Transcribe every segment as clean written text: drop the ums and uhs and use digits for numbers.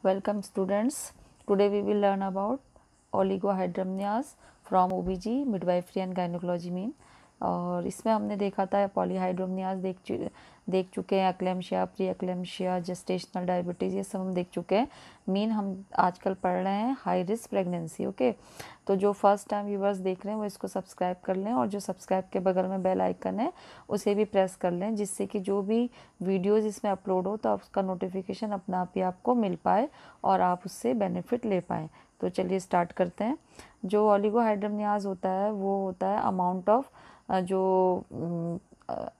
Welcome students. Today we will learn about oligohydramnias from OBG midwifery and gynecology mean। और इसमें हमने देखा था पॉलीहाइड्रोमनियाज देख चुके हैं, eclampsia, pre eclampsia, gestational diabetes, ये सब हम देख चुके हैं। मीन हम आजकल पढ़ रहे हैं हाई रिस्क प्रेगनेंसी। ओके, तो जो फर्स्ट टाइम व्यूवर्स देख रहे हैं वो इसको सब्सक्राइब कर लें, और जो सब्सक्राइब के बगल में बेल आइकन है उसे भी प्रेस कर लें, जिससे कि जो भी वीडियोज़ इसमें अपलोड हो तो उसका नोटिफिकेशन अपना आप ही आपको मिल पाए और आप उससे बेनिफिट ले पाएँ। तो चलिए स्टार्ट करते हैं। जो ओलिगोहाइड्रोमनियाज होता है वो होता है अमाउंट ऑफ जो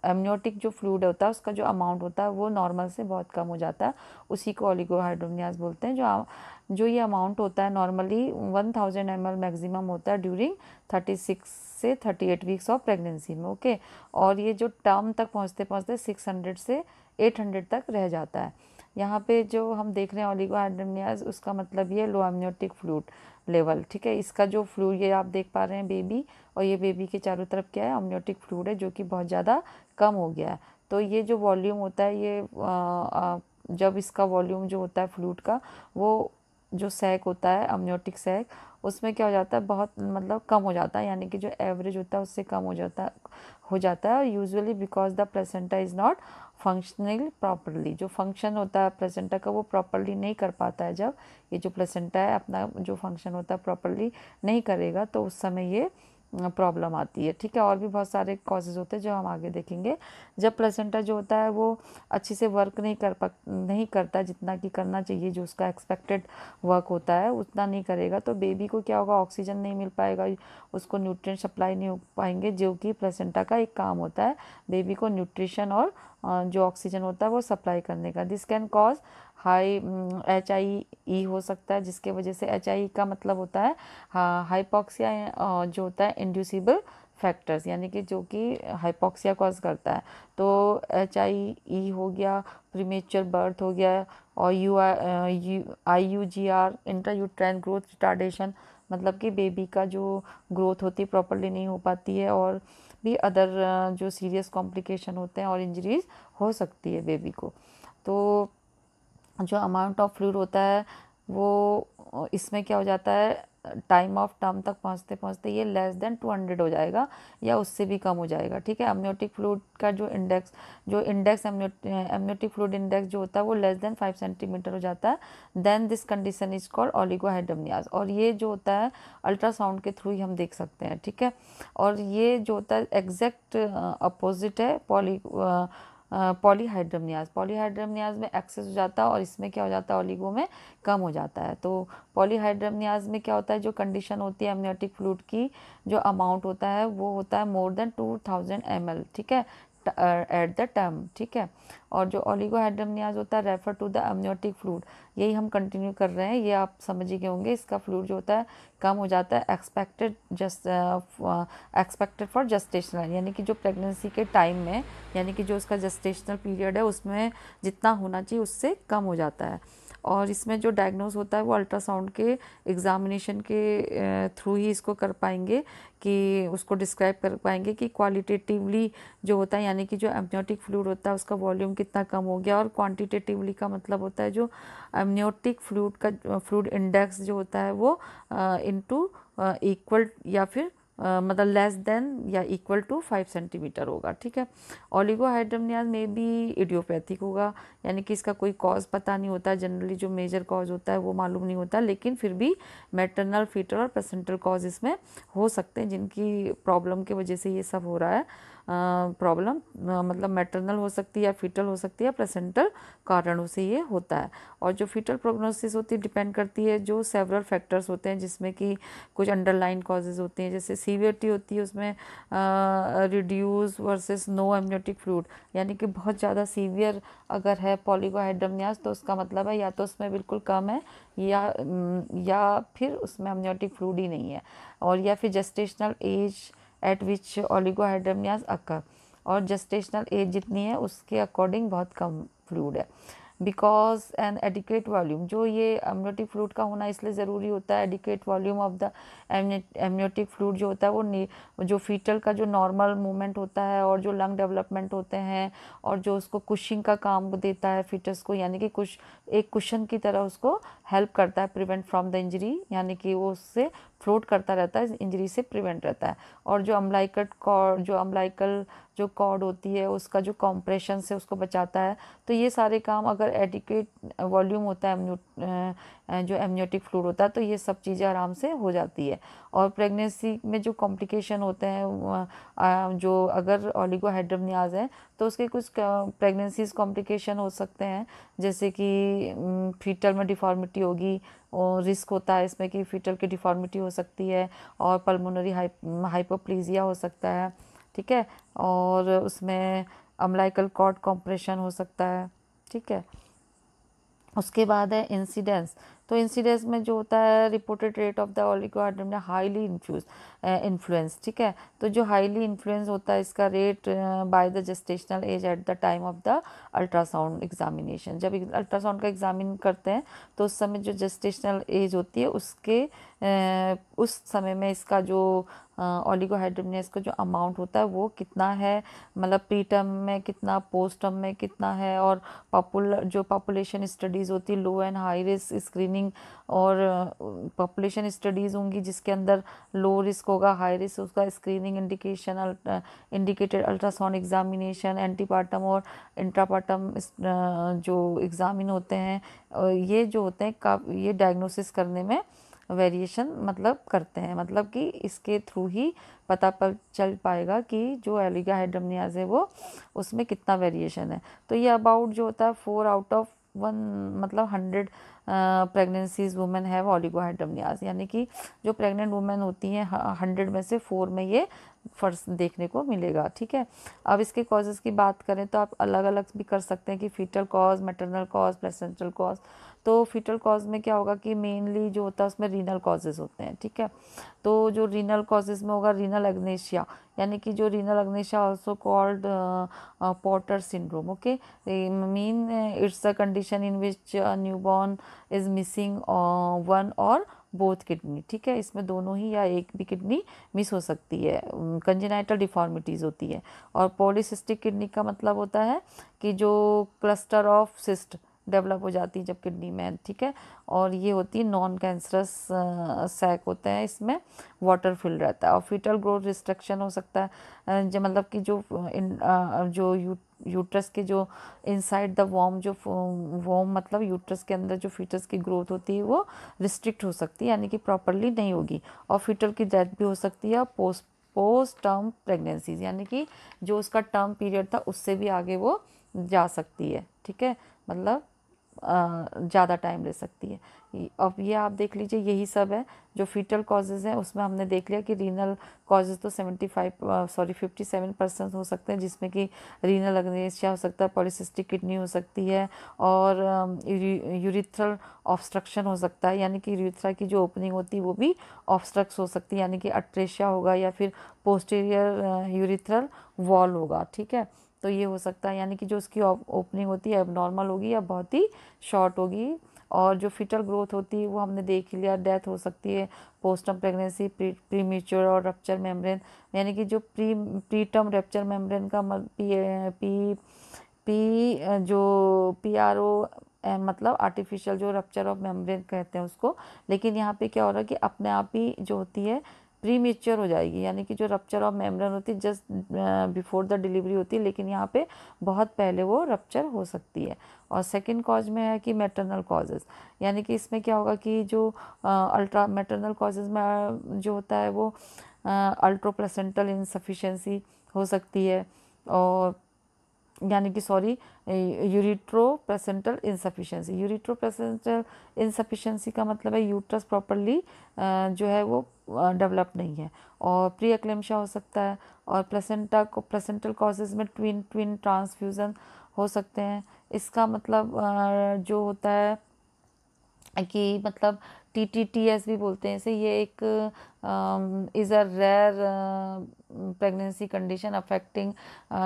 एमनियोटिक जो फ्लूइड होता है उसका जो अमाउंट होता है वो नॉर्मल से बहुत कम हो जाता है, उसी को ओलिगोहाइड्रोमनियाज बोलते हैं। जो ये अमाउंट होता है नॉर्मली 1000 ml मैक्सिमम होता है ड्यूरिंग 36 से 38 वीक्स ऑफ प्रेगनेंसी में। ओके, और ये जो टर्म तक पहुँचते पहुँचते 600 से 800 तक रह जाता है। यहाँ पे जो हम देख रहे हैं ओलिगोहाइड्रोमनियाज, उसका मतलब ये लो एमनियोटिक फ्लूइड लेवल। ठीक है, इसका जो फ्लूइड ये आप देख पा रहे हैं बेबी, और ये बेबी के चारों तरफ क्या है, अमनियोटिक फ्लूइड है जो कि बहुत ज़्यादा कम हो गया है। तो ये जो वॉल्यूम होता है ये जब इसका वॉल्यूम जो होता है फ्लूइड का, वो जो सैक होता है अमनियोटिक सैक, उसमें क्या हो जाता है, बहुत मतलब कम हो जाता है, यानी कि जो एवरेज होता है उससे कम हो जाता है। Usually because the placenta is not functional properly. जो फंक्शन होता है प्लेसेंटा का वो प्रॉपरली नहीं कर पाता है। जब ये जो प्लेसेंटा है अपना जो फंक्शन होता है प्रॉपरली नहीं करेगा तो उस समय ये प्रॉब्लम आती है। ठीक है, और भी बहुत सारे कॉजेज़ होते हैं जो हम आगे देखेंगे। जब प्लेसेंटा जो होता है वो अच्छे से वर्क नहीं करता जितना कि करना चाहिए, जो उसका एक्सपेक्टेड वर्क होता है उतना नहीं करेगा, तो बेबी को क्या होगा, ऑक्सीजन नहीं मिल पाएगा, उसको न्यूट्रिएंट सप्लाई नहीं हो पाएंगे, जो कि प्लेसेंटा का एक काम होता है, बेबी को न्यूट्रिशन और जो ऑक्सीजन होता है वो सप्लाई करने का। This can cause high HIE हो सकता है, जिसके वजह से HIE का मतलब होता है हाइपॉक्सिया जो होता है इंड्यूसिबल फैक्टर्स, यानी कि जो कि हाइपॉक्सिया कॉज करता है। तो HIE हो गया, प्रीमेच्योर बर्थ हो गया, और IUGR इंट्रायूट्राइन ग्रोथ रिटार्डेशन, मतलब कि बेबी का जो ग्रोथ होती है प्रॉपरली नहीं हो पाती है, और भी अदर जो सीरियस कॉम्प्लिकेशन होते हैं और इंजरीज हो सकती है बेबी को। तो जो अमाउंट ऑफ फ्लूइड होता है वो इसमें क्या हो जाता है, टाइम ऑफ टर्म तक पहुंचते पहुंचते ये लेस देन 200 हो जाएगा या उससे भी कम हो जाएगा। ठीक है, अमनियोटिक फ्लूइड का जो इंडेक्स अमनियोटिक फ्लूइड इंडेक्स जो होता है वो लेस देन 5 सेंटीमीटर हो जाता है। Then this condition is called oligohydramnios, और ये जो होता है अल्ट्रासाउंड के थ्रू ही हम देख सकते हैं। ठीक है, और ये जो होता है एग्जैक्ट अपोजिट है पॉलीहाइड्रोमनियाज में एक्सेस हो जाता है, और इसमें क्या हो जाता है, ओलिगो में कम हो जाता है। तो पॉलीहाइड्रोमनियाज में क्या होता है, जो कंडीशन होती है अमनियोटिक फ्लूइड की जो अमाउंट होता है वो होता है मोर देन 2000 ml। ठीक है, एट द टर्म। ठीक है, और जो ओलिगोहाइड्रोमनियाज होता है रेफर टू द अमनियोटिक फ्लूइड, यही हम कंटिन्यू कर रहे हैं, ये आप समझ ही गए होंगे। इसका फ्लूइड जो होता है कम हो जाता है एक्सपेक्टेड फॉर जस्टेशनल, यानी कि जो प्रेगनेंसी के टाइम में, यानी कि जो उसका जस्टेशनल पीरियड है उसमें जितना होना चाहिए उससे कम हो जाता है। और इसमें जो डायग्नोज होता है वो अल्ट्रासाउंड के एग्जामिनेशन के थ्रू ही इसको कर पाएंगे, कि उसको डिस्क्राइब कर पाएंगे कि क्वालिटेटिवली जो होता है, यानी कि जो एमनियोटिक फ्लूइड होता है उसका वॉल्यूम कितना कम हो गया, और क्वांटिटेटिवली का मतलब होता है जो एमनियोटिक फ्लूइड का फ्लूइड इंडेक्स जो होता है वो इनटू इक्वल या फिर मतलब लेस देन या इक्वल टू 5 सेंटीमीटर होगा। ठीक है, ओलिगोहाइड्रोमनियाज में भी इडियोपैथिक होगा, यानी कि इसका कोई कॉज पता नहीं होता, जनरली जो मेजर कॉज होता है वो मालूम नहीं होता, लेकिन फिर भी मैटरनल, फीटल और प्लेसेंटल कॉज इसमें हो सकते हैं, जिनकी प्रॉब्लम की वजह से ये सब हो रहा है। प्रॉब्लम मतलब मैटरनल हो सकती है या फीटल हो सकती है या प्लेसेंटल कारणों से ये होता है। और जो फीटल प्रोग्नोसिस होती है डिपेंड करती है जो सेवरल फैक्टर्स होते हैं, जिसमें कि कुछ अंडरलाइन कॉजेज होती हैं, जैसे सीवियरिटी होती है उसमें reduce versus no amniotic fluid, यानी कि बहुत ज़्यादा सीवियर अगर है पॉलीगोहाइड्रोमनियाज तो उसका मतलब है या तो उसमें बिल्कुल कम है या फिर उसमें एमनियोटिक फ्लूइड ही नहीं है, और या फिर जेस्टेशनल एज एट विच ओलिगोहाइड्रोमनियाज अकर, और जेस्टेशनल एज जितनी है उसके अकॉर्डिंग बहुत कम फ्लूइड है। बिकॉज एन एडिक्वेट वॉल्यूम, जो ये एमनियोटिक फ्लूइड का होना इसलिए ज़रूरी होता है, adequate volume of the amniotic fluid जो होता है वो जो फीटल का जो नॉर्मल मूवमेंट होता है और जो लंग डेवलपमेंट होते हैं और जो उसको कुशिंग का काम देता है फीटस को, यानी कि कुछ एक कुशन की तरह उसको हेल्प करता है प्रिवेंट फ्रॉम द इंजरी, यानी कि वो उससे फ्लोट करता रहता है, इंजरी से प्रिवेंट रहता है। और जो अम्लाइकल जो कॉर्ड होती है उसका जो कॉम्प्रेशन से उसको बचाता है। तो ये सारे काम अगर एडिक्वेट वॉल्यूम होता है जो एमनियोटिक फ्लूइड होता है तो ये सब चीज़ें आराम से हो जाती है। और प्रेगनेंसी में जो कॉम्प्लिकेशन होते हैं जो अगर ओलिगोहाइड्रोमनियाज है तो उसके कुछ प्रेगनेंसीज कॉम्प्लिकेशन हो सकते हैं, जैसे कि फीटल में डिफॉर्मिटी होगी और रिस्क होता है इसमें कि फीटल की डिफॉर्मिटी हो सकती है और पल्मोनरी हाइपोप्लीजिया हो सकता है, ठीक है, और उसमें अम्लाइकल कॉर्ड कॉम्प्रेशन हो सकता है, ठीक है। उसके बाद है इंसिडेंस। तो इंसिडेंस में जो होता है reported rate of the oligohydramnios highly influence, ठीक है। तो जो हाईली इन्फ्लुएंस होता है इसका rate by the gestational age at the time of the ultrasound examination. जब अल्ट्रासाउंड का एग्जामिन करते हैं तो उस समय जो जेस्टेशनल एज होती है उसके उस समय में इसका जो ओलिगोहाइड्रोमनिया का जो अमाउंट होता है वो कितना है, मतलब प्री टर्म में कितना, पोस्ट टर्म में कितना है। और जो पॉपुलेशन स्टडीज़ होती है लो एंड हाई रिस्क स्क्रीनिंग, और पॉपुलेशन स्टडीज़ होंगी जिसके अंदर लो रिस्क होगा, हाई रिस्क, उसका screening indicated ultrasound examination, antepartum और इंट्रापार्टम जो एग्जामिन होते हैं ये जो होते हैं ये डायग्नोसिस करने में वेरिएशन मतलब करते हैं, मतलब कि इसके थ्रू ही पता चल पाएगा कि जो ओलिगोहाइड्रोमनियाज है वो उसमें कितना वेरिएशन है। तो ये अबाउट जो होता है 4 आउट ऑफ 1 मतलब 100 प्रेगनेंसीज वुमेन हैव ओलिगोहाइड्रोमनियाज, यानी कि जो प्रेग्नेंट वुमेन होती हैं 100 में से 4 में ये फर्स्ट देखने को मिलेगा, ठीक है। अब इसके कॉजेज़ की बात करें तो आप अलग अलग भी कर सकते हैं कि fetal cause, maternal cause, placental cause. तो फीटल कॉज में क्या होगा कि मेनली जो होता है उसमें रीनल कॉजेज़ होते हैं, ठीक है। तो जो रीनल कॉजेज़ में होगा रीनल एग्नेशिया, यानी कि जो renal agenesis also called Potter syndrome, okay, mean it's a condition in which newborn is missing one or both kidney, ठीक है। इसमें दोनों ही या एक भी किडनी मिस हो सकती है, कंजेनाइटल डिफॉर्मिटीज़ होती है। और पॉलीसिस्टिक किडनी का मतलब होता है कि जो क्लस्टर ऑफ सिस्ट डेवलप हो जाती है जब किडनी में, ठीक है। और ये होती है नॉन कैंसरस सैक होते हैं, इसमें वाटर फिल रहता है। और फीटल ग्रोथ रिस्ट्रिक्शन हो सकता है, जो मतलब कि जो यूट्रस के जो इनसाइड द वॉर्म, जो वॉर्म मतलब यूट्रस के अंदर जो फीटस की ग्रोथ होती है वो रिस्ट्रिक्ट हो सकती है, यानी कि प्रॉपरली नहीं होगी। और फीटल की डेथ भी हो सकती है पोस्ट टर्म प्रेगनेंसीज, यानी कि जो उसका टर्म पीरियड था उससे भी आगे वो जा सकती है, ठीक है, मतलब ज़्यादा टाइम ले सकती है। अब ये आप देख लीजिए, यही सब है जो फीटल कॉजेज़ हैं। उसमें हमने देख लिया कि रीनल कॉजेज़ तो 57% हो सकते हैं, जिसमें कि रीनल एग्नेशिया हो सकता है, पॉलीसिस्टिक किडनी हो सकती है, और यूरिथ्रल ऑब्स्ट्रक्शन हो सकता है, यानी कि यूरिथ्रा की जो ओपनिंग होती है वो भी ऑब्स्ट्रक्ट हो सकती है, यानी कि अट्रेशिया होगा या फिर पोस्टीरियर यूरिथ्रल वॉल होगा, ठीक है। तो ये हो सकता है, यानी कि जो उसकी ओपनिंग होती है अब नॉर्मल होगी या बहुत ही शॉर्ट होगी। और जो फीटल ग्रोथ होती है वो हमने देख लिया, डेथ हो सकती है, पोस्टम प्रेगनेंसी, प्रीमेच्योर और रप्चर मेम्ब्रेन, यानी कि जो प्री टर्म रप्चर मेम्ब्रेन का पी पी जो PRO मतलब आर्टिफिशियल जो रप्चर ऑफ मेम्ब्रेन कहते हैं उसको। लेकिन यहाँ पे क्या हो रहा है कि अपने आप ही जो होती है प्री मेच्योर हो जाएगी, यानी कि जो रप्चर ऑफ मेम्ब्रेन होती है जस्ट बिफोर द डिलीवरी होती है, लेकिन यहाँ पे बहुत पहले वो रप्चर हो सकती है। और सेकंड कॉज में है कि मैटरनल कॉजेज़, यानी कि इसमें क्या होगा कि जो मैटरनल कॉजेज़ में जो होता है वो अल्ट्रोप्लेसेंटल इनसफिशिएंसी हो सकती है, और यानी कि यूरिट्रोप्लेसेंटल इंसफिशिएंसी का मतलब है यूट्रस प्रॉपरली जो है वो डेवलप नहीं है। और प्री एक्लेम्शिया हो सकता है। और प्लेसेंटल कॉजेज़ में ट्विन ट्रांसफ्यूज़न हो सकते हैं। इसका मतलब जो होता है कि मतलब TTTS भी बोलते हैं इसे, ये एक is a rare pregnancy condition affecting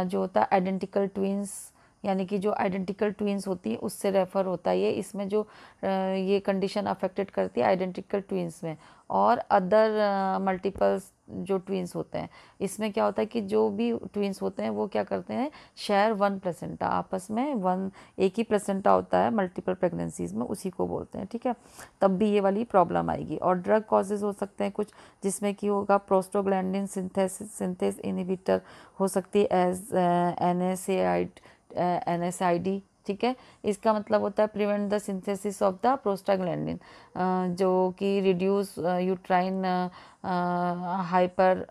जो होता है आइडेंटिकल ट्विंस यानी कि जो आइडेंटिकल ट्विंस होती है उससे रेफ़र होता है ये। इसमें जो ये कंडीशन अफेक्टेड करती है आइडेंटिकल ट्विंस में, और अदर मल्टीपल्स जो ट्विंस होते हैं, इसमें क्या होता है कि जो भी ट्विंस होते हैं वो क्या करते हैं, शेयर वन प्लेसेंटा, आपस में एक ही प्लेसेंटा होता है मल्टीपल प्रेगनेंसीज में, उसी को बोलते हैं, ठीक है। तब भी ये वाली प्रॉब्लम आएगी। और ड्रग कॉजेज हो सकते हैं कुछ, जिसमें कि होगा प्रोस्टोग्लैंडिन सिंथेस इनहिबिटर हो सकती है एज NSAID, ठीक है। इसका मतलब होता है prevent the synthesis of the prostaglandin, जो कि रिड्यूस यूट्राइन हाइपर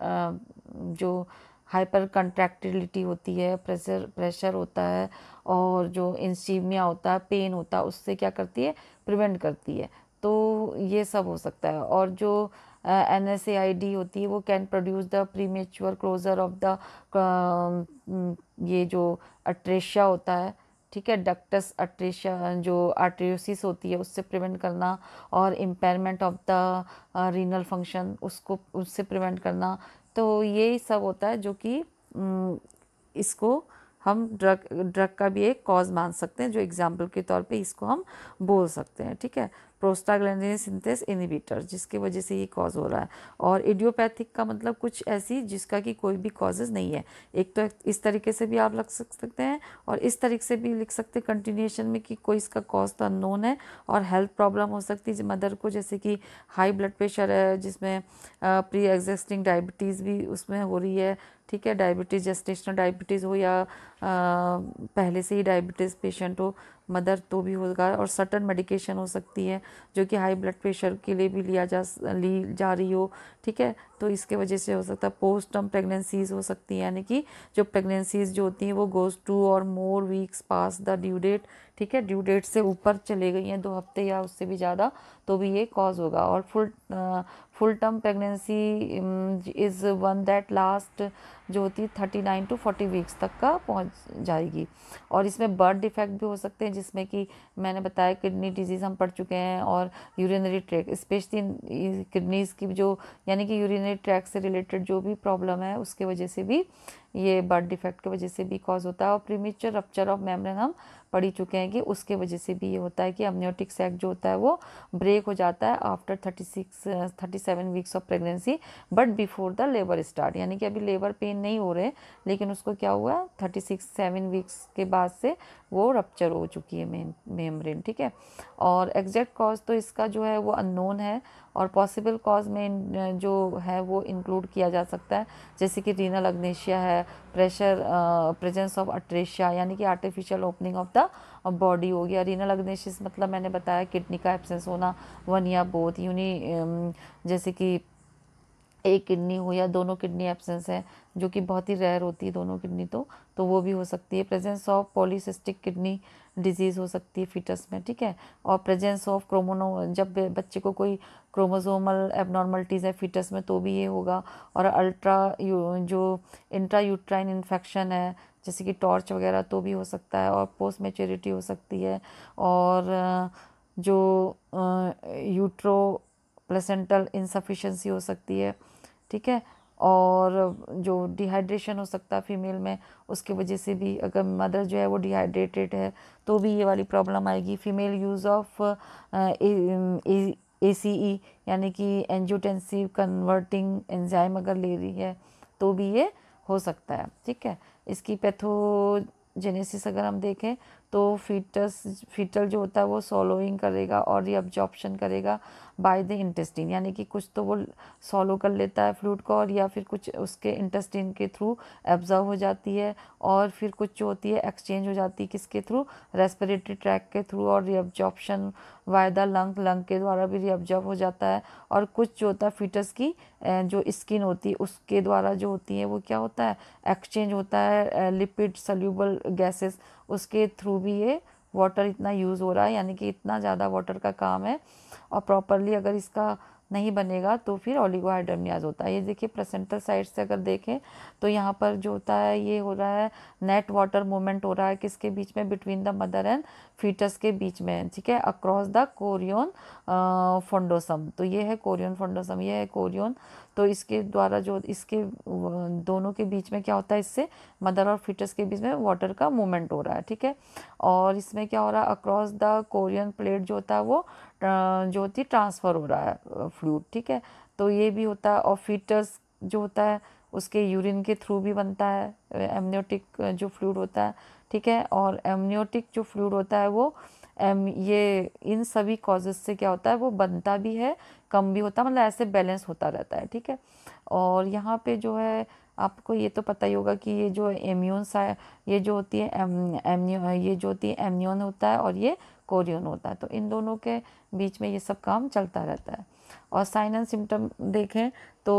जो हाइपर कंट्रैक्टिलिटी होती है, प्रेशर होता है, और जो इंसीमिया होता है, पेन होता है, उससे क्या करती है, प्रिवेंट करती है। तो ये सब हो सकता है। और जो NSAID होती है वो can produce the premature closure of the ये जो अट्रेशिया होता है, ठीक है, डक्टस अट्रेशिया, जो आर्टेरियोसिस होती है उससे प्रिवेंट करना, और impairment of the renal function उससे प्रिवेंट करना। तो ये सब होता है जो कि इसको हम ड्रग का भी एक कॉज मान सकते हैं, जो एग्जाम्पल के तौर पे इसको हम बोल सकते हैं, ठीक है, प्रोस्टाग्लैंडिन सिंथेस इनहिबिटर, जिसकी वजह से ये कॉज हो रहा है। और इडियोपैथिक का मतलब कुछ ऐसी जिसका कि कोई भी कॉजेज नहीं है। एक तो इस तरीके से भी आप लिख सकते हैं, और इस तरीके से भी लिख सकते हैं कंटिन्यूएशन में कि कोई इसका कॉज तो अननोन है, और हेल्थ प्रॉब्लम हो सकती है मदर को, जैसे कि हाई ब्लड प्रेशर है, जिसमें प्री एग्जिस्टिंग डायबिटीज़ भी उसमें हो रही है, ठीक है, डायबिटीज़, जेस्टेशनल डायबिटीज़ हो या पहले से ही डायबिटीज़ पेशेंट हो मदर, तो भी होगा। और सर्टन मेडिकेशन हो सकती है जो कि हाई ब्लड प्रेशर के लिए भी ली जा रही हो, ठीक है। तो इसके वजह से हो सकता है पोस्ट टर्म प्रेगनेंसीज हो सकती है, यानी कि जो प्रेगनेंसीज जो होती हैं वो goes 2 or more weeks past the due date, ठीक है, ड्यू डेट से ऊपर चले गई हैं 2 हफ्ते या उससे भी ज़्यादा, तो भी ये कॉज होगा। और full term pregnancy is one that last, जो होती है 39 to 40 वीक्स तक का पहुंच जाएगी। और इसमें बर्थ डिफेक्ट भी हो सकते हैं, जिसमें कि मैंने बताया किडनी डिजीज़ हम पढ़ चुके हैं, और यूरिनरी ट्रैक, स्पेशली किडनीज़ की जो, यानी कि यूरिनरी ट्रैक से रिलेटेड जो भी प्रॉब्लम है उसके वजह से भी, ये बर्थ डिफेक्ट की वजह से भी कॉज होता है। और प्रीमेच्योर रप्चर ऑफ मेम्ब्रेन हम पढ़ ही चुके हैं कि उसके वजह से भी ये होता है कि अमनियोटिक सैक जो होता है वो ब्रेक हो जाता है after 37 weeks of pregnancy, but before the labour start, यानी कि अभी लेबर पेन नहीं हो रहे, लेकिन उसको क्या हुआ 7 वीक्स के बाद से वो रप्चर हो चुकी है मेम्ब्रेन, ठीक है। और एग्जैक्ट कॉज तो इसका जो है वो अननोन है, और पॉसिबल कॉज में जो है वो इंक्लूड किया जा सकता है, जैसे कि रीनल अग्नेशिया है, प्रेजेंस ऑफ अट्रेशिया, यानी कि artificial opening of the body हो गया। रीनल अग्नेशियस मतलब मैंने बताया किडनी का एब्सेंस होना, वन या बोथ जैसे कि एक किडनी हो या दोनों किडनी एब्सेंस है, जो कि बहुत ही रेयर होती है दोनों किडनी, तो वो भी हो सकती है। Presence of polycystic kidney disease हो सकती है फीटस में, ठीक है। और प्रेजेंस ऑफ जब बच्चे को कोई क्रोमोसोमल एबनॉर्मलिटीज़ है फीटस में, तो भी ये होगा। और जो इंट्रा यूट्राइन इन्फेक्शन है, जैसे कि टॉर्च वगैरह, तो भी हो सकता है। और पोस्ट मैच्योरिटी हो सकती है। और जो यूट्रो प्लेसेंटल इंसफिशिएंसी हो सकती है, ठीक है। और जो डिहाइड्रेशन हो सकता है फीमेल में, उसकी वजह से भी, अगर मदर जो है वो डिहाइड्रेटेड है तो भी ये वाली प्रॉब्लम आएगी। फीमेल यूज़ ऑफ ACE, यानी कि एंजियोटेंसिव कन्वर्टिंग एंजाइम अगर ले रही है तो भी ये हो सकता है, ठीक है। इसकी पैथोजेनेसिस अगर हम देखें तो फीटल जो होता है वो सॉलोइंग करेगा और रीअब्जॉर्प्शन करेगा बाय द इंटेस्टिन, यानी कि कुछ तो वो सॉलो कर लेता है फ्लूइड को, और या फिर कुछ उसके इंटेस्टिन के थ्रू एब्जॉर्व हो जाती है, और फिर कुछ जो होती है एक्सचेंज हो जाती है किसके थ्रू, रेस्पिरेटरी ट्रैक के थ्रू, और रीअब्जॉर्प्शन वाय द लंग के द्वारा भी रीअब्जॉर्ब हो जाता है। और कुछ जो होता है फीटस की जो स्किन होती है उसके द्वारा जो होती है वो क्या होता है, एक्सचेंज होता है लिपिड सल्यूबल गैसेस, उसके थ्रू भी ये वाटर इतना यूज़ हो रहा है, यानी कि इतना ज़्यादा वाटर का काम है। और प्रॉपरली अगर इसका नहीं बनेगा तो फिर ओलिगोहाइड्रोनियाज होता है। ये देखिए प्लेसेंटल साइड से अगर देखें तो यहाँ पर जो होता है ये हो रहा है नेट वाटर मूवमेंट हो रहा है किसके बीच में, between the mother and fetus के बीच में, ठीक है, अक्रॉस द कोरियन फंडोसम। तो ये है कोरियन फंडोसम, ये है कोरियन। तो इसके द्वारा जो इसके दोनों के बीच में क्या होता है, इससे मदर और फीटस के बीच में वाटर का मूवमेंट हो रहा है, ठीक है। और इसमें क्या हो रहा है, अक्रॉस द कोरियन प्लेट जो होता है वो जो होती है ट्रांसफ़र हो रहा है फ्लूइड, ठीक है। तो ये भी होता है। और फीटस जो होता है उसके यूरिन के थ्रू भी बनता है एमनियोटिक जो फ्लूइड होता है, ठीक है। और एमनियोटिक जो फ्लूइड होता है वो ये इन सभी कॉजेज़ से क्या होता है वो बनता भी है, कम भी होता है, मतलब ऐसे बैलेंस होता रहता है, ठीक है। और यहाँ पे जो है आपको ये तो पता ही होगा कि ये जो इम्यून ये जो होती है ये जो होती है एम्नियन होता है और ये कोरियन होता है। तो इन दोनों के बीच में ये सब काम चलता रहता है। और साइन एंड सिम्टम देखें तो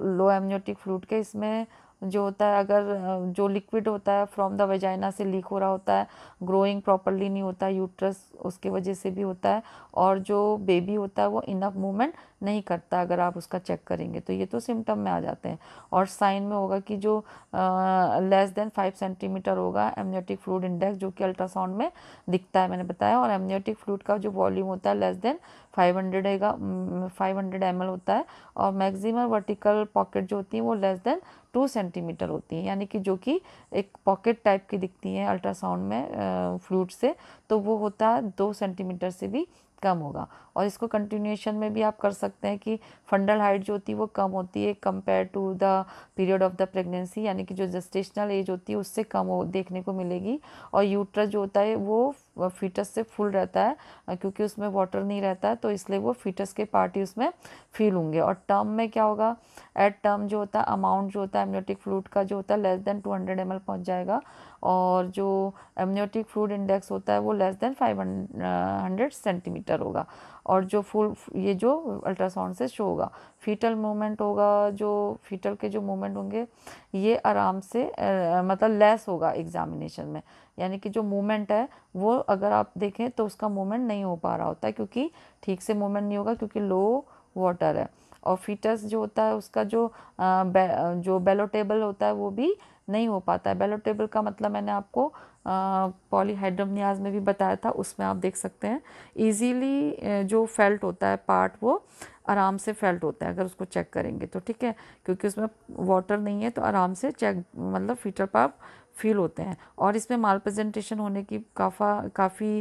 लो एमनियोटिक फ्लूइड के इसमें जो होता है, अगर जो लिक्विड होता है फ्रॉम द वेजाइना से लीक हो रहा होता है, ग्रोइंग प्रॉपरली नहीं होता है यूट्रस, उसके वजह से भी होता है। और जो बेबी होता है वो इनफ मूवमेंट नहीं करता, अगर आप उसका चेक करेंगे तो ये तो सिम्टम में आ जाते हैं। और साइन में होगा कि जो लेस देन 5 सेंटीमीटर होगा एमनियोटिक फ्लूइड इंडेक्स, जो कि अल्ट्रासाउंड में दिखता है, मैंने बताया। और एमनियोटिक फ्लूइड का जो वॉल्यूम होता है लेस देन 500 ml होता है। और मैक्सिमम वर्टिकल पॉकेट जो होती है वो लेस देन 2 सेंटीमीटर होती है, यानी कि जो कि एक पॉकेट टाइप की दिखती हैं अल्ट्रासाउंड में फ्लूइड से, तो वो होता है 2 सेंटीमीटर से भी कम होगा। और इसको कंटिन्यूएशन में भी आप कर सकते हैं कि फंडल हाइट जो होती है वो कम होती है compare to the period of the pregnancy, यानी कि जो जेस्टेशनल एज होती है उससे कम हो देखने को मिलेगी। और यूट्रस जो होता है वो फीटस से फुल रहता है क्योंकि उसमें वाटर नहीं रहता है, तो इसलिए वो फीटस के पार्ट ही उसमें फील होंगे। और टर्म में क्या होगा, एट टर्म जो होता है अमाउंट जो होता है एमनियोटिक फ्लूइड का जो होता है लेस देन 200 ml पहुंच जाएगा। और जो एमनियोटिक फ्लूइड इंडेक्स होता है वो लेस देन 500 सेंटीमीटर होगा। और जो फुल ये जो अल्ट्रासाउंड से शो होगा, फीटल मूवमेंट होगा, जो फीटल के जो मूवमेंट होंगे ये आराम से मतलब लेस होगा एग्जामिनेशन में, यानी कि जो मूवमेंट है वो अगर आप देखें तो उसका मूवमेंट नहीं हो पा रहा होता है, क्योंकि ठीक से मूवमेंट नहीं होगा क्योंकि लो वाटर है। और फीटस जो होता है उसका जो बेलोटेबल होता है वो भी नहीं हो पाता है। बेलोटेबल का मतलब मैंने आपको पॉलीहाइड्रोमनियाज में भी बताया था, उसमें आप देख सकते हैं इजीली जो फेल्ट होता है पार्ट वो आराम से फेल्ट होता है अगर उसको चेक करेंगे तो, ठीक है, क्योंकि उसमें वाटर नहीं है तो आराम से चेक मतलब फीटर पार्ट फील होते हैं। और इसमें माल प्रेजेंटेशन होने की काफ़ी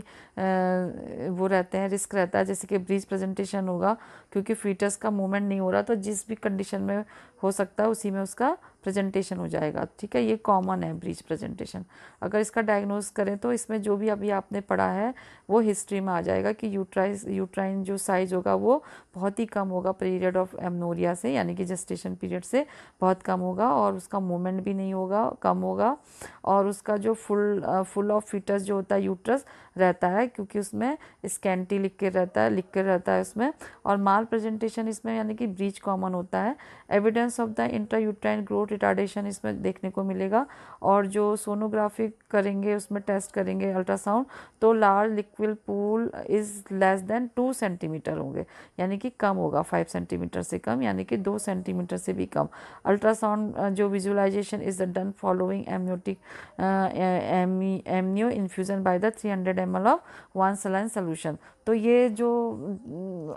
वो रहते हैं, रिस्क रहता है, जैसे कि ब्रीच प्रेजेंटेशन होगा क्योंकि फीटस का मूवमेंट नहीं हो रहा, तो जिस भी कंडीशन में हो सकता है उसी में उसका प्रेजेंटेशन हो जाएगा, ठीक है। ये कॉमन है ब्रीच प्रेजेंटेशन। अगर इसका डायग्नोस करें तो इसमें जो भी अभी आपने पढ़ा है वो हिस्ट्री में आ जाएगा कि यूट्राइन जो साइज होगा वो बहुत ही कम होगा पीरियड ऑफ एमनोरिया से, यानी कि जेस्टेशन पीरियड से बहुत कम होगा। और उसका मूवमेंट भी नहीं होगा, कम होगा। और उसका जो फुल ऑफ फीटस जो होता है यूट्रस रहता है, क्योंकि उसमें स्कैंटी लिख के रहता है उसमें। और माल प्रेजेंटेशन इसमें यानी कि ब्रीच कॉमन होता है। Evidence of the intra uterine growth retardation इसमें देखने को मिलेगा। और जो सोनोग्राफी करेंगे उसमें टेस्ट करेंगे अल्ट्रासाउंड, तो large liquid pool is less than 2 centimetre होंगे, यानी कि कम होगा 5 सेंटीमीटर से कम, यानी कि 2 सेंटीमीटर से भी कम। अल्ट्रासाउंड जो visualisation is done following amniotic amnio infusion by the 300 ml of 1 saline solution. तो ये जो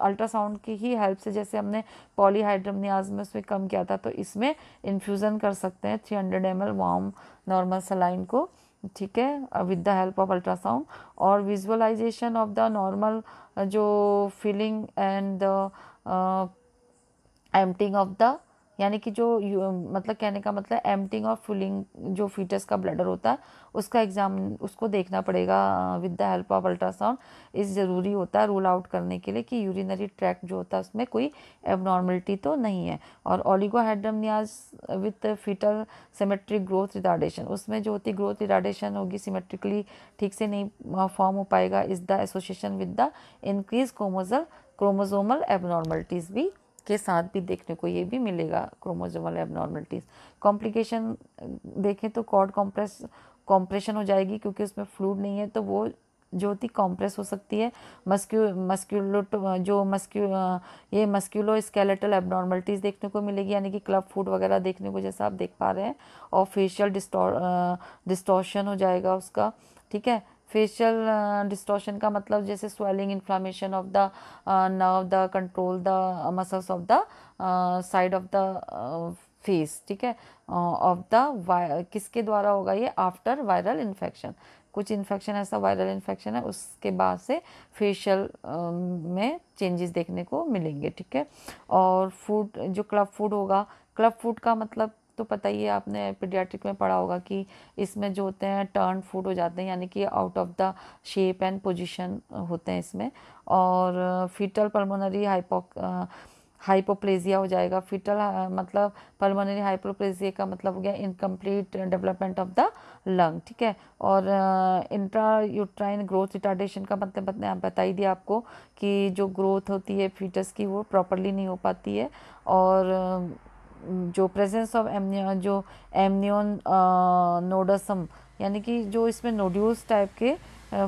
अल्ट्रासाउंड की ही हेल्प से, जैसे हमने पॉलीहाइड्रोमनियाज में उसमें कम किया था, तो इसमें इन्फ्यूज़न कर सकते हैं 300 ml वार्म नॉर्मल सलाइन को, ठीक है, with the help of ultrasound. और विजुअलाइजेशन ऑफ द नॉर्मल जो feeling and the emptying of the, यानी कि जो मतलब कहने का मतलब एम्प्टिंग और फुलिंग जो फीटस का ब्लडर होता है उसका एग्जाम उसको देखना पड़ेगा with the help of ultrasound. इस ज़रूरी होता है रूल आउट करने के लिए कि यूरिनरी ट्रैक्ट जो होता है उसमें कोई एबनॉर्मलिटी तो नहीं है। और oligohydramnios with fetal symmetric growth retardation, उसमें जो होती ग्रोथ रिटार्डेशन होगी सिमेट्रिकली ठीक से नहीं फॉर्म हो पाएगा, is the association with the increase chromosomal abnormalities भी के साथ भी देखने को ये भी मिलेगा क्रोमोसोमल एबनॉर्मलिटीज़। कॉम्प्लिकेशन देखें तो कॉर्ड कॉम्प्रेशन हो जाएगी क्योंकि उसमें फ्लूइड नहीं है, तो वो जो होती कॉम्प्रेस हो सकती है, ये मस्क्यूलो स्केलेटल एबनॉर्मलिटीज़ देखने को मिलेगी, यानी कि क्लब फुट वगैरह देखने को जैसा आप देख पा रहे हैं, और फेशियल डिस्टॉर्शन हो जाएगा उसका, ठीक है। फेशियल डिस्टॉर्शन का मतलब जैसे swelling, inflammation of the nerve, the control the muscles of the side of the face, ठीक है, ऑफ द किसके द्वारा होगा ये, आफ्टर वायरल इन्फेक्शन, कुछ इन्फेक्शन ऐसा वायरल इन्फेक्शन है उसके बाद से फेशियल में चेंजेस देखने को मिलेंगे, ठीक है। और फूड, जो क्लब फूड होगा, क्लब फूड का मतलब तो पता ही है, आपने पीडियाट्रिक में पढ़ा होगा कि इसमें जो होते हैं टर्न फूड हो जाते हैं, यानी कि out of the shape and position होते हैं इसमें। और फीटल पल्मोनरी हाइपोप्लेजिया हो जाएगा। फीटल मतलब पल्मोनरी हाइपोप्लेजिया का मतलब हो गया incomplete development of the lung, ठीक है। और इंट्रा यूट्राइन ग्रोथ रिटार्डेशन का मतलब बता ही दिया आपको कि जो ग्रोथ होती है फीटस की वो प्रॉपरली नहीं हो पाती है। और जो प्रेजेंस ऑफ एमनियन नोडसम, यानी कि जो इसमें नोड्यूल्स टाइप के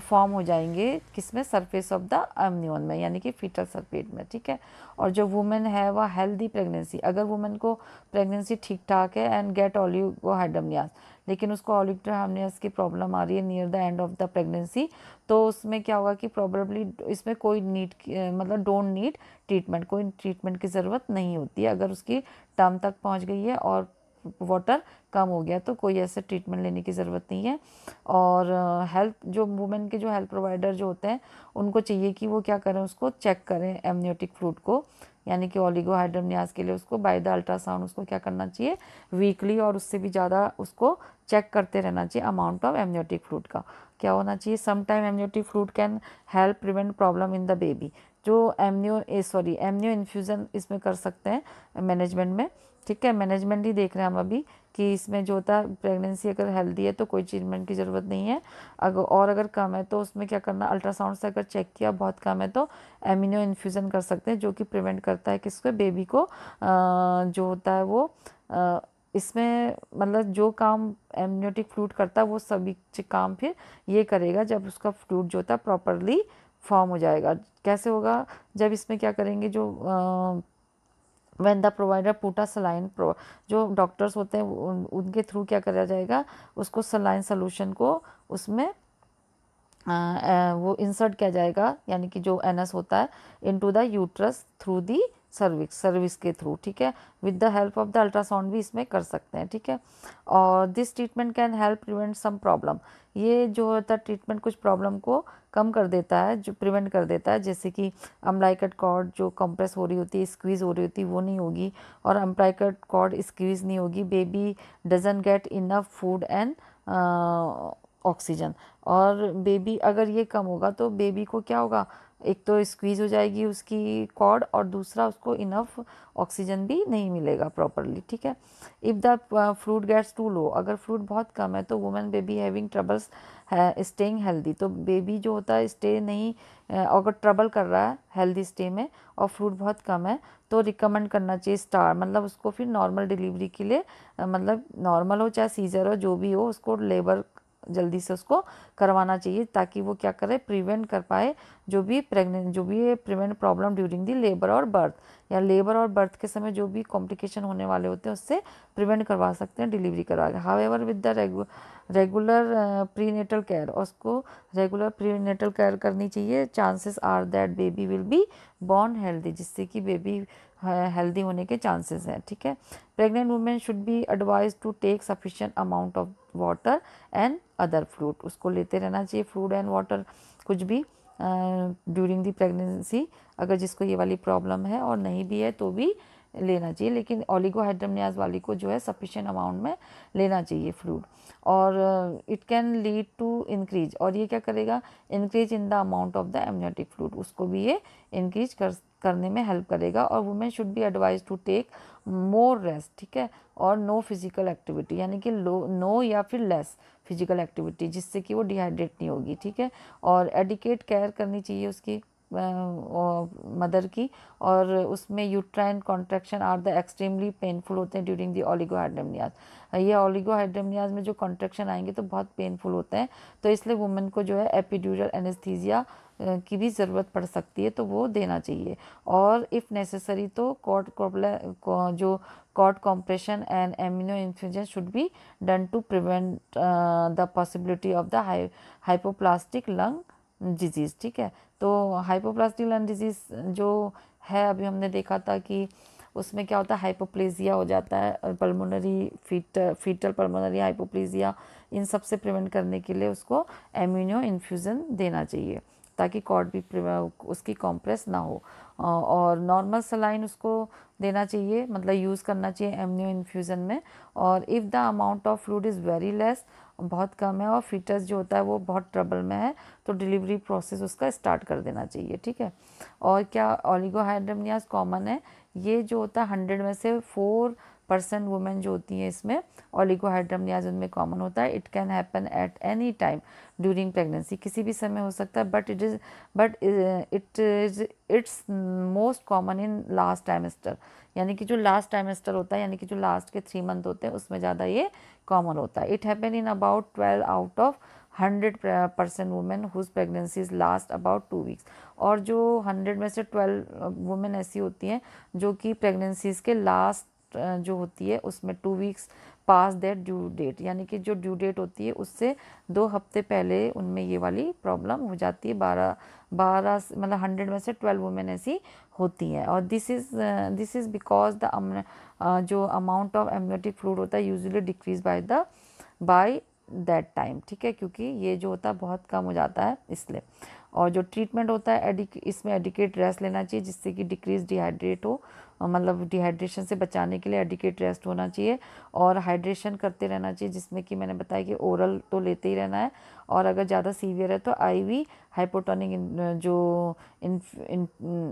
फॉर्म हो जाएंगे किसमें, सरफेस ऑफ द एमनियन में, यानी कि फीटल सरफेस में, ठीक है। और जो वुमेन है वह हेल्दी प्रेगनेंसी, अगर वुमेन को प्रेगनेंसी ठीक ठाक है एंड गेट ओलिगोहाइड्रोनियास, लेकिन उसको ओलिगोहाइड्रोनियास की प्रॉब्लम आ रही है near the end of the pregnancy, तो उसमें क्या होगा कि प्रॉबेबली इसमें कोई मतलब डोंट नीड ट्रीटमेंट, कोई ट्रीटमेंट की ज़रूरत नहीं होती है। अगर उसकी टर्म तक पहुंच गई है और वाटर कम हो गया तो कोई ऐसे ट्रीटमेंट लेने की ज़रूरत नहीं है। और हेल्थ, जो वुमेन के जो हेल्थ प्रोवाइडर जो होते हैं उनको चाहिए कि वो क्या करें, उसको चेक करें एमनियोटिक फ्लूइड को, यानी कि ओलिगोहाइड्रोनियास के लिए उसको बाय द अल्ट्रासाउंड उसको क्या करना चाहिए, वीकली और उससे भी ज़्यादा उसको चेक करते रहना चाहिए अमाउंट ऑफ एमनियोटिक फ्लूइड का। क्या होना चाहिए, sometime amniotic fluid can help prevent problem in the baby, जो एमनियो इन्फ्यूज़न इसमें कर सकते हैं मैनेजमेंट में, ठीक है। मैनेजमेंट ही देख रहे हैं हम अभी कि इसमें जो होता है प्रेगनेंसी अगर हेल्दी है तो कोई ट्रीटमेंट की ज़रूरत नहीं है, अगर कम है तो उसमें क्या करना, अल्ट्रासाउंड से अगर चेक किया बहुत कम है तो एमिनो इन्फ्यूज़न कर सकते हैं, जो कि प्रिवेंट करता है किसको, बेबी को जो होता है वो इसमें मतलब जो काम एमनियोटिक फ्लूइड करता है वो सभी काम फिर ये करेगा जब उसका फ्लूइड जो होता है प्रॉपरली फॉर्म हो जाएगा। कैसे होगा, जब इसमें क्या करेंगे, जो व्हेन द प्रोवाइडर पुटा सलाइन जो डॉक्टर्स होते हैं उनके थ्रू क्या करा जाएगा, उसको सलाइन सोल्यूशन को उसमें वो इंसर्ट किया जाएगा, यानी कि जो एनएस होता है into the uterus through the cervix के थ्रू, ठीक है। With the help of the ultrasound भी इसमें कर सकते हैं, ठीक है। और this treatment can help prevent some problem, ये जो होता है ट्रीटमेंट कुछ प्रॉब्लम को कम कर देता है, जो प्रिवेंट कर देता है, जैसे कि अम्बिलिकल कॉर्ड जो कंप्रेस हो रही होती है, स्क्वीज हो रही होती है, वो नहीं होगी, और अम्बिलिकल कॉर्ड स्क्वीज नहीं होगी, baby doesn't get enough food and oxygen. और बेबी अगर ये कम होगा तो बेबी को क्या होगा, एक तो स्क्वीज हो जाएगी उसकी कॉर्ड, और दूसरा उसको इनफ ऑक्सीजन भी नहीं मिलेगा प्रॉपरली, ठीक है। If the fluid gets too low, अगर फ्लूइड बहुत कम है तो women baby having troubles staying healthy, तो बेबी जो होता है स्टे नहीं, अगर ट्रबल कर रहा है हेल्दी स्टे में और फ्लूइड बहुत कम है तो रिकमेंड करना चाहिए स्टार, मतलब उसको फिर नॉर्मल डिलीवरी के लिए मतलब नॉर्मल हो चाहे सीजर हो जो भी हो, उसको लेबर जल्दी से उसको करवाना चाहिए, ताकि वो क्या करे, प्रिवेंट कर पाए जो भी prevent problem during the labour और बर्थ, या लेबर और बर्थ के समय जो भी कॉम्प्लिकेशन होने वाले होते हैं उससे प्रिवेंट करवा सकते हैं डिलीवरी करवा के। However with the regular prenatal care, उसको रेगुलर प्रीनेटल केयर करनी चाहिए, chances are that baby will be born healthy, जिससे कि बेबी हेल्दी होने के चांसेस हैं, ठीक है। Pregnant women should be advise to take sufficient amount of water and other fluid, उसको लेते रहना चाहिए फ्लूइड एंड वाटर कुछ भी ड्यूरिंग दी प्रेगनेंसी, अगर जिसको ये वाली प्रॉब्लम है, और नहीं भी है तो भी लेना चाहिए, लेकिन ओलिगोहाइड्रोनियास वाली को जो है सफिशिएंट अमाउंट में लेना चाहिए फ्लूइड। और it can lead to increase, और ये क्या करेगा, increase in the amount of the amniotic fluid, उसको भी ये इंक्रीज करने में हेल्प करेगा। और women should be advise to take more rest, ठीक है, और नो फिजिकल एक्टिविटी, यानी कि नो या फिर लेस फिजिकल एक्टिविटी, जिससे कि वो डिहाइड्रेट नहीं होगी, ठीक है। और एडिकेट केयर करनी चाहिए उसकी मदर की, और उसमें uterine contraction are the extremely painful होते हैं ड्यूरिंग द ओलिगोहाइड्रोमनियाज। ये ओलिगोहाइड्रोमनियाज में जो कॉन्ट्रैक्शन आएंगे तो बहुत पेनफुल होते हैं, तो इसलिए वुमेन को जो है एपिड्यूरल एनेस्थीसिया की भी ज़रूरत पड़ सकती है, तो वो देना चाहिए। और इफ़ नेसेसरी तो जो cord compression and amnio infusion should be done to prevent the possibility of the hypoplastic lung disease. ठीक है, तो हाइपोप्लास्टिक लंग डिजीज़ जो है, अभी हमने देखा था कि उसमें क्या होता है, हाइपोप्लेजिया हो जाता है, पल्मोनरी फीटल पल्मोनरी हाइपोप्लेजिया, इन सब से प्रिवेंट करने के लिए उसको एम्यूनो इन्फ्यूज़न देना चाहिए ताकि कॉर्ड भी उसकी कॉम्प्रेस ना हो। और नॉर्मल सलाइन उसको देना चाहिए, मतलब यूज़ करना चाहिए एम्यूनो इन्फ्यूज़न में। और if the amount of fluid is very less, बहुत कम है और फीटस जो होता है वो बहुत ट्रबल में है, तो डिलीवरी प्रोसेस उसका स्टार्ट कर देना चाहिए। ठीक है, और क्या ओलिगोहाइड्रोमनियाज कॉमन है, ये जो होता है 100 में से 4% वुमेन जो होती हैं इसमें ओलिगोहाइड्रोमनियाज उनमें कॉमन होता है। It can happen at any time during pregnancy, किसी भी समय हो सकता है, but it's most common in last trimester, यानी कि जो लास्ट टाइमेस्टर होता है, यानी कि जो लास्ट के 3 मंथ होते हैं उसमें ज़्यादा ये कॉमन होता है। It happen in about 12 out of 100% women whose pregnancies last about 2 weeks. और जो 100 में से 12 वुमेन ऐसी होती हैं जो कि प्रेगनेंसीज के लास्ट जो होती है उसमें 2 weeks pass their due date, यानी कि जो ड्यू डेट होती है उससे 2 हफ्ते पहले उनमें ये वाली प्रॉब्लम हो जाती है। 12 मतलब 100 में से 12 वुमेन ऐसी होती हैं। और दिस इज़ बिकॉज द जो अमाउंट ऑफ एमनियोटिक फ्लूइड होता है usually decrease by that time. ठीक है, क्योंकि ये जो होता है बहुत कम हो जाता है इसलिए। और जो ट्रीटमेंट होता है इसमें एडिकेट रेस्ट लेना चाहिए जिससे कि डिक्रीज डिहाइड्रेट हो, मतलब डिहाइड्रेशन से बचाने के लिए एडिकेट रेस्ट होना चाहिए। और हाइड्रेशन करते रहना चाहिए, जिसमें कि मैंने बताया कि ओरल तो लेते ही रहना है, और अगर ज़्यादा सीवियर है तो आईवी हाइपोटोनिक जो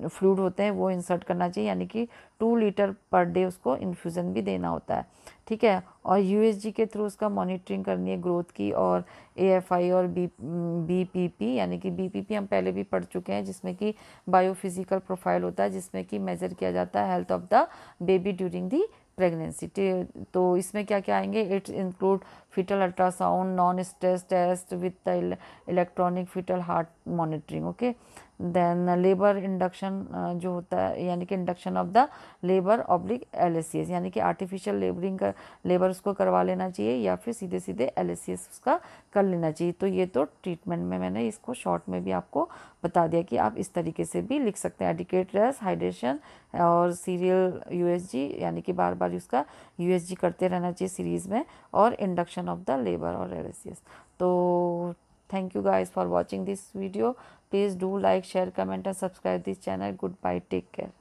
फ्लूइड होते हैं वो इंसर्ट करना चाहिए, यानी कि 2 लीटर पर डे उसको इन्फ्यूज़न भी देना होता है। ठीक है, और यूएसजी के थ्रू उसका मॉनिटरिंग करनी है ग्रोथ की, और एएफआई और बीपीपी, यानी कि बीपीपी हम पहले भी पढ़ चुके हैं, जिसमें कि बायोफिजिकल प्रोफाइल होता है जिसमें कि मेजर किया जाता है health of the baby during the pregnancy. तो इसमें क्या क्या आएंगे, it's include fetal ultrasound, non stress test with the electronic fetal heart monitoring. Okay, then labour induction जो होता है, यानी कि induction of the labour oblique LSCS, यानी कि आर्टिफिशियल लेबर उसको करवा लेना चाहिए या फिर सीधे सीधे LSCS उसका कर लेना चाहिए। तो ये तो ट्रीटमेंट में मैंने इसको शॉर्ट में भी आपको बता दिया कि आप इस तरीके से भी लिख सकते हैं, एडिकेट रेस्ट, हाइड्रेशन और सीरियल USG, यानी कि बार बार उसका USG करते रहना चाहिए सीरीज़ में, और इंडक्शन ऑफ द लेबर और LSCS। तो thank you guys for watching this video. Please do like, share, comment and subscribe this channel. Goodbye, take care.